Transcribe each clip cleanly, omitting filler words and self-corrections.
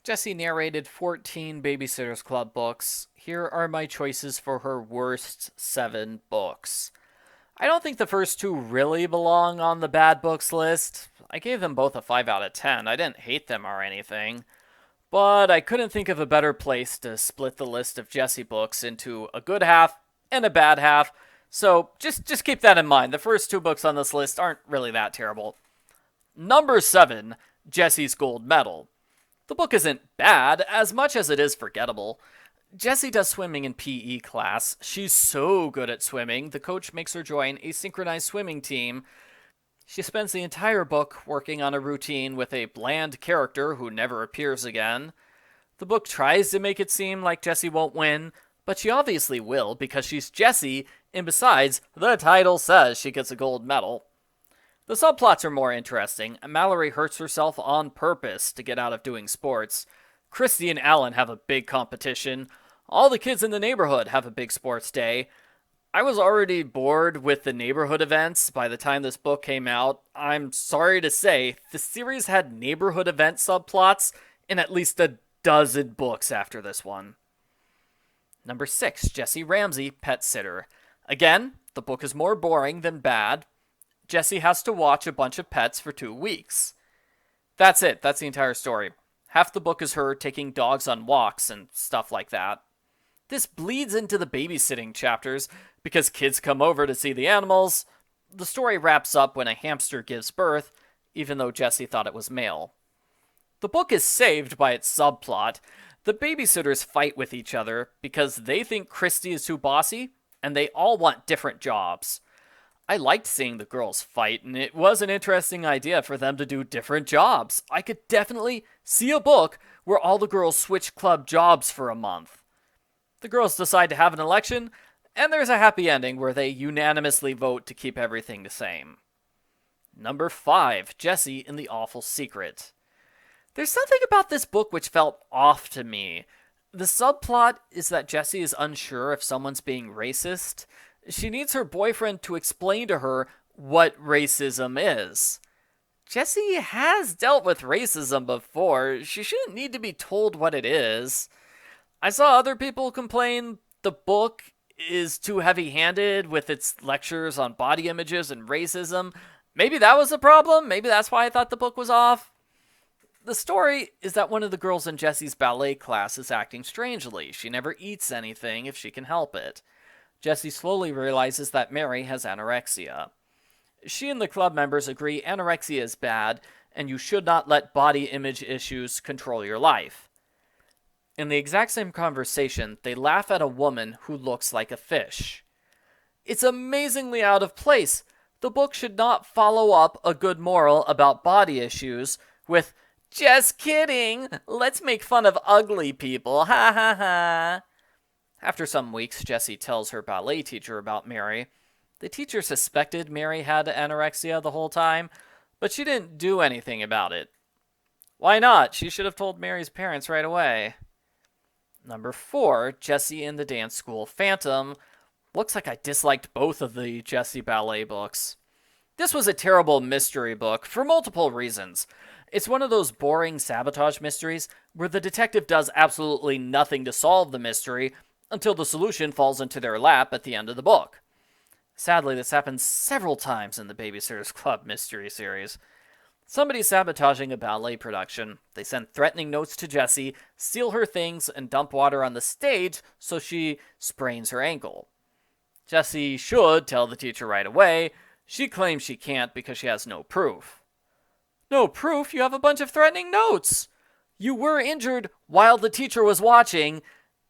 Jessi narrated 14 Babysitter's Club books. Here are my choices for her worst 7 books. I don't think the first 2 really belong on the bad books list. I gave them both a 5 out of 10. I didn't hate them or anything. But I couldn't think of a better place to split the list of Jessi books into a good half and a bad half. So just keep that in mind. The first 2 books on this list aren't really that terrible. Number 7, Jessi's Gold Medal. The book isn't bad as much as it is forgettable. Jessi does swimming in PE class. She's so good at swimming, the coach makes her join a synchronized swimming team. She spends the entire book working on a routine with a bland character who never appears again. The book tries to make it seem like Jessi won't win, but she obviously will because she's Jessi, and besides, the title says she gets a gold medal. The subplots are more interesting. Mallory hurts herself on purpose to get out of doing sports. Christy and Alan have a big competition. All the kids in the neighborhood have a big sports day. I was already bored with the neighborhood events by the time this book came out. I'm sorry to say, the series had neighborhood event subplots in at least a dozen books after this one. Number 6, Ramsey Pet Sitter. Again, the book is more boring than bad. Jessi has to watch a bunch of pets for 2 weeks. That's it. That's the entire story. Half the book is her taking dogs on walks and stuff like that. This bleeds into the babysitting chapters because kids come over to see the animals. The story wraps up when a hamster gives birth, even though Jessi thought it was male. The book is saved by its subplot. The babysitters fight with each other because they think Christy is too bossy, and they all want different jobs. I liked seeing the girls fight, and it was an interesting idea for them to do different jobs. I could definitely see a book where all the girls switch club jobs for a month. The girls decide to have an election, and there's a happy ending where they unanimously vote to keep everything the same. Number 5, Jessi and the Awful Secret. There's something about this book which felt off to me. The subplot is that Jessi is unsure if someone's being racist. She needs her boyfriend to explain to her what racism is. Jessi has dealt with racism before. She shouldn't need to be told what it is. I saw other people complain the book is too heavy-handed with its lectures on body images and racism. Maybe that was the problem. Maybe that's why I thought the book was off. The story is that one of the girls in Jessi's ballet class is acting strangely. She never eats anything if she can help it. Jessi slowly realizes that Mary has anorexia. She and the club members agree anorexia is bad, and you should not let body image issues control your life. In the exact same conversation, they laugh at a woman who looks like a fish. It's amazingly out of place. The book should not follow up a good moral about body issues with, "Just kidding, let's make fun of ugly people, ha ha ha." After some weeks, Jessi tells her ballet teacher about Mary. The teacher suspected Mary had anorexia the whole time, but she didn't do anything about it. Why not? She should have told Mary's parents right away. Number 4, Jessi and the Dance School Phantom. Looks like I disliked both of the Jessi ballet books. This was a terrible mystery book for multiple reasons. It's one of those boring sabotage mysteries where the detective does absolutely nothing to solve the mystery until the solution falls into their lap at the end of the book. Sadly, this happens several times in the Babysitter's Club mystery series. Somebody's sabotaging a ballet production. They send threatening notes to Jessi, steal her things, and dump water on the stage so she sprains her ankle. Jessi should tell the teacher right away. She claims she can't because she has no proof. No proof? You have a bunch of threatening notes! You were injured while the teacher was watching.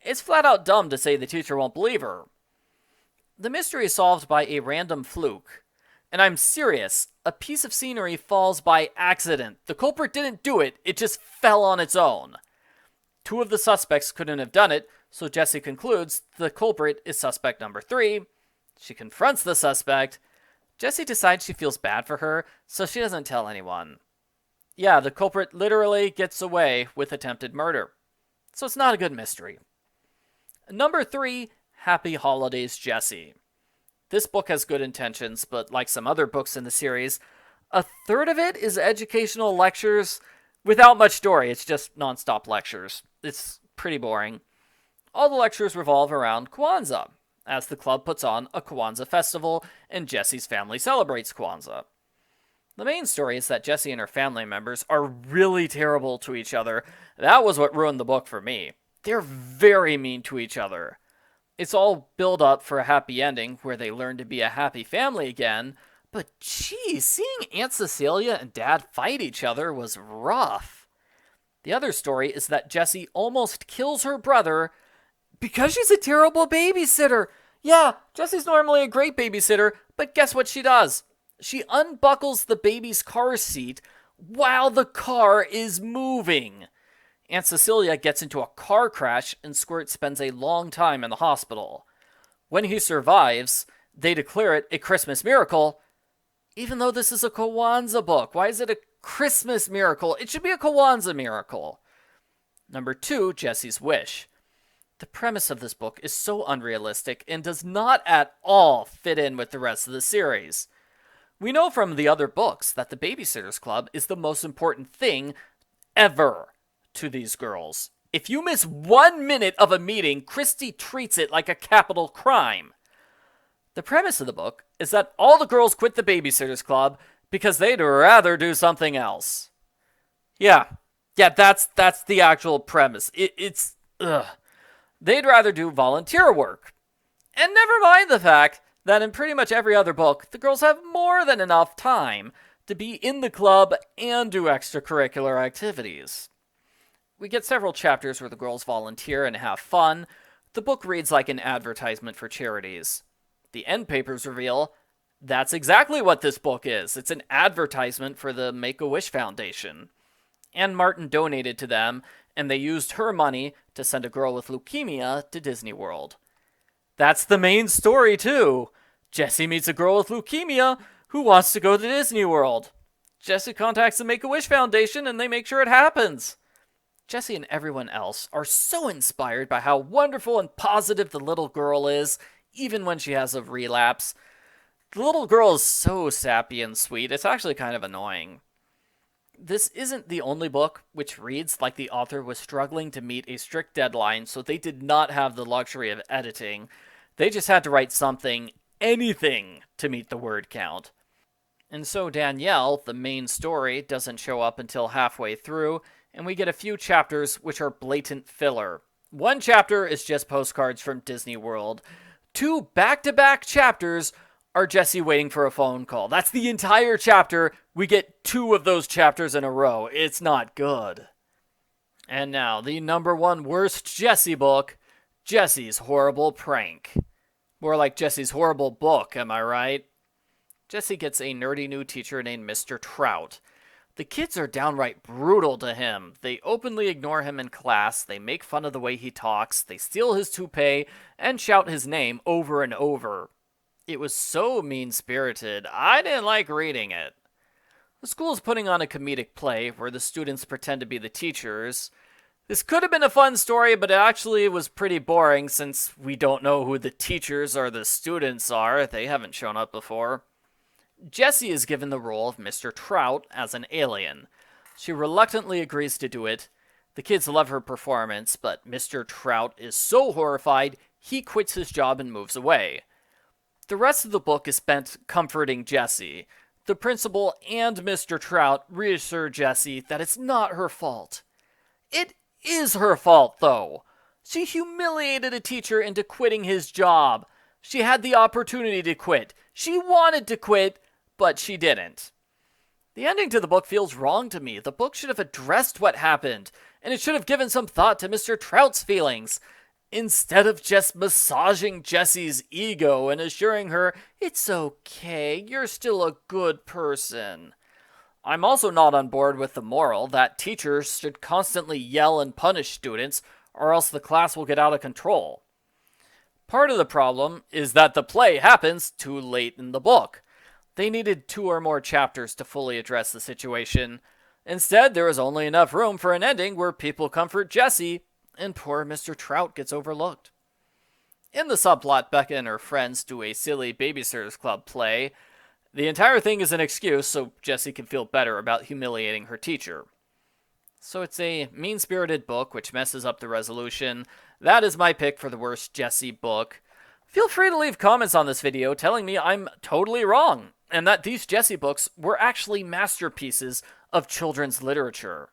It's flat out dumb to say the teacher won't believe her. The mystery is solved by a random fluke. And I'm serious, a piece of scenery falls by accident. The culprit didn't do it, it just fell on its own. 2 of the suspects couldn't have done it, so Jessi concludes the culprit is suspect number 3. She confronts the suspect. Jessi decides she feels bad for her, so she doesn't tell anyone. Yeah, the culprit literally gets away with attempted murder. So it's not a good mystery. Number 3, Happy Holidays, Jessi. This book has good intentions, but like some other books in the series, a third of it is educational lectures Without much story, it's just nonstop lectures. It's pretty boring. All the lectures revolve around Kwanzaa, as the club puts on a Kwanzaa festival and Jessi's family celebrates Kwanzaa. The main story is that Jessi and her family members are really terrible to each other. That was what ruined the book for me. They're very mean to each other. It's all build up for a happy ending where they learn to be a happy family again, but geez, seeing Aunt Cecilia and Dad fight each other was rough. The other story is that Jessi almost kills her brother because she's a terrible babysitter. Yeah, Jessi's normally a great babysitter, but guess what she does? She unbuckles the baby's car seat while the car is moving. Aunt Cecilia gets into a car crash and Squirt spends a long time in the hospital. When he survives, they declare it a Christmas miracle, even though this is a Kwanzaa book. Why is it a Christmas miracle? It should be a Kwanzaa miracle. Number 2, Jessi's Wish. The premise of this book is so unrealistic and does not at all fit in with the rest of the series. We know from the other books that the Babysitters Club is the most important thing ever to these girls. If you miss 1 minute of a meeting, Christy treats it like a capital crime. The premise of the book is that all the girls quit the Babysitters Club because they'd rather do something else. Yeah, that's the actual premise. It's they'd rather do volunteer work. And never mind the fact that in pretty much every other book, the girls have more than enough time to be in the club and do extracurricular activities. We get several chapters where the girls volunteer and have fun. The book reads like an advertisement for charities. The end papers reveal that's exactly what this book is. It's an advertisement for the Make-A-Wish Foundation. Anne Martin donated to them, and they used her money to send a girl with leukemia to Disney World. That's the main story, too. Jessi meets a girl with leukemia who wants to go to Disney World. Jessi contacts the Make-A-Wish Foundation, and they make sure it happens. Jessi and everyone else are so inspired by how wonderful and positive the little girl is, even when she has a relapse. The little girl is so sappy and sweet, it's actually kind of annoying. This isn't the only book which reads like the author was struggling to meet a strict deadline, so they did not have the luxury of editing. They just had to write something, anything, to meet the word count. And so Danielle, the main story, doesn't show up until halfway through, and we get a few chapters which are blatant filler. One chapter is just postcards from Disney World. 2 back-to-back chapters are Jessi waiting for a phone call. That's the entire chapter. We get 2 of those chapters in a row. It's not good. And now, the number 1 worst Jessi book, Jessis Horrible Prank. More like Jessi's Horrible Book, am I right? Jessi gets a nerdy new teacher named Mr. Trout. The kids are downright brutal to him. They openly ignore him in class, they make fun of the way he talks, they steal his toupee, and shout his name over and over. It was so mean-spirited, I didn't like reading it. The school is putting on a comedic play where the students pretend to be the teachers. This could have been a fun story, but it actually was pretty boring since we don't know who the teachers or the students are. They haven't shown up before. Jessi is given the role of Mr. Trout as an alien. She reluctantly agrees to do it. The kids love her performance, but Mr. Trout is so horrified, he quits his job and moves away. The rest of the book is spent comforting Jessi. The principal and Mr. Trout reassure Jessi that it's not her fault. It is her fault, though. She humiliated a teacher into quitting his job. She had the opportunity to quit. She wanted to quit, but she didn't. The ending to the book feels wrong to me. The book should have addressed what happened, and it should have given some thought to Mr. Trout's feelings, instead of just massaging Jessi's ego and assuring her, it's okay, you're still a good person. I'm also not on board with the moral that teachers should constantly yell and punish students, or else the class will get out of control. Part of the problem is that the play happens too late in the book. They needed 2 or more chapters to fully address the situation. Instead, there is only enough room for an ending where people comfort Jessi, and poor Mr. Trout gets overlooked. In the subplot, Becca and her friends do a silly Babysitters Club play. The entire thing is an excuse so Jessi can feel better about humiliating her teacher. So it's a mean-spirited book which messes up the resolution. That is my pick for the worst Jessi book. Feel free to leave comments on this video telling me I'm totally wrong, and that these Jessi books were actually masterpieces of children's literature.